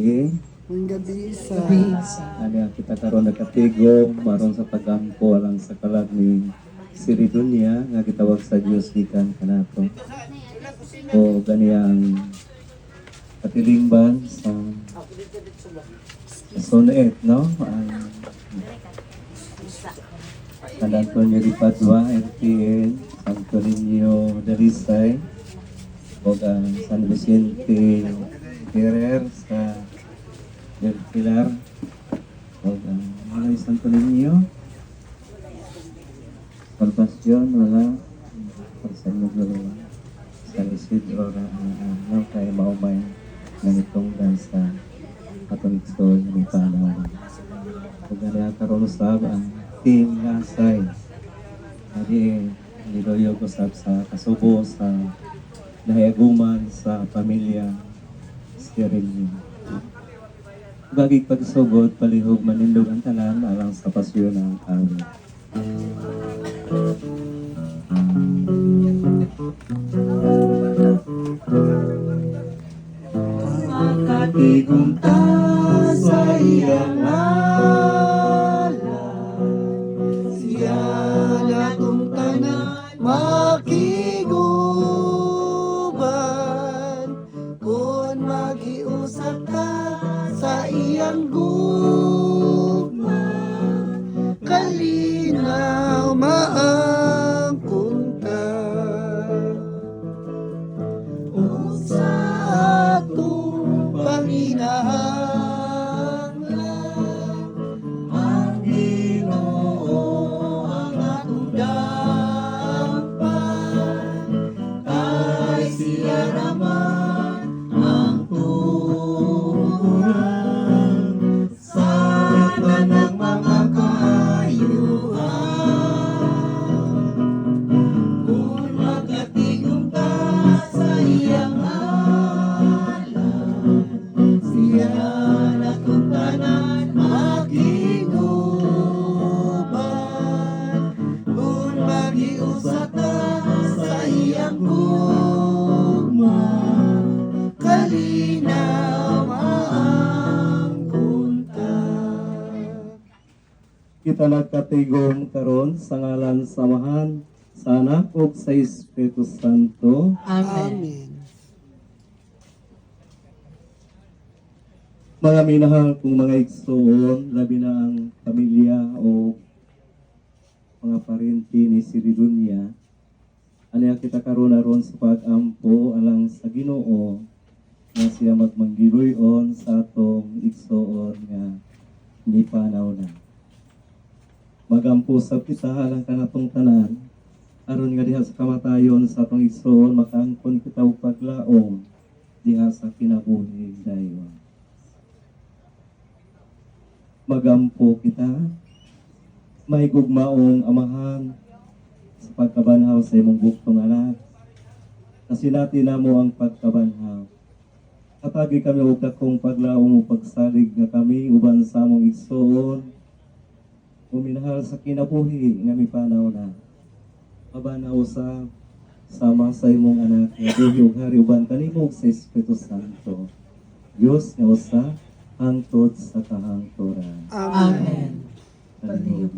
Ang gabi sa Ano kita karon nagkatigom maron sa pagampo alang sa kalag ni Siridunya nga gitawag sa Dios gikan kanato. O ganiyang katilingban sa Zone 8, no? San Antonio de Padua, RTN, Santo Niño Dalisay, o San Vicente Ferrer sa Del Pilar, o mga Santo Niño, Salvacion, wala, San Miguel, San Isidro, ano kayo maumay ng itong dansa atong igsoon ng panaw. O ganyan karoon sa team Lasay. Hindi niloyo ko sa kasubo, sa nahiaguman, sa pamilya Sterilin. Bagig pagsugod, palihog manindog ang tanan alang sa pasyon ng awit. Makatigong ta sa iyang ngalan, siya natong tanan makiguban, kung magiusap ka sa iyang gugma, kalinaw maangkon ka. Sa atong panginahanglan, ang Ginoo ang atong dapat, kay siya naman ang turan sa tanang mga kaayuhan. Kung magkatigong ka sa iyang ngalan, siya natong tanan makiguban, kung magiusa ka sa iyang gugma, kalinaw maangkon ka. Kita nagkatigom karon sa ngalan samahan sa Anak ug sa Espiritu Santo. Amen. Mga minahal kong mga igsoon, labi na ang pamilya o mga parenti ni Siridunya, aniya kita karon aron sa pag-ampo alang sa Ginoo na siya magmanggiloyon sa atong igsoon nga ni panaw na. Magampo sa kita alang kanatong tanan, aron nga diha sa kamatayon sa atong igsoon makaangkon kita og paglaom diha sa kinabuhi dayon. Magampo kita, may gugmaong amahan sa pagkabanhaw sa imong buktong anak. Kasi natin na mo ang pagkabanhaw. Katagi kami og dakong paglaom o pagsalig nga kami uban sa among igsoon. Uminahal sa kinabuhi nga mipanaw na. Mabanaw sa sama sa imong anak nga buhi ug hari uban kanimo sa Espiritu Santo. Dios nga usa hangtod sa kahangturan. Amen. Amen.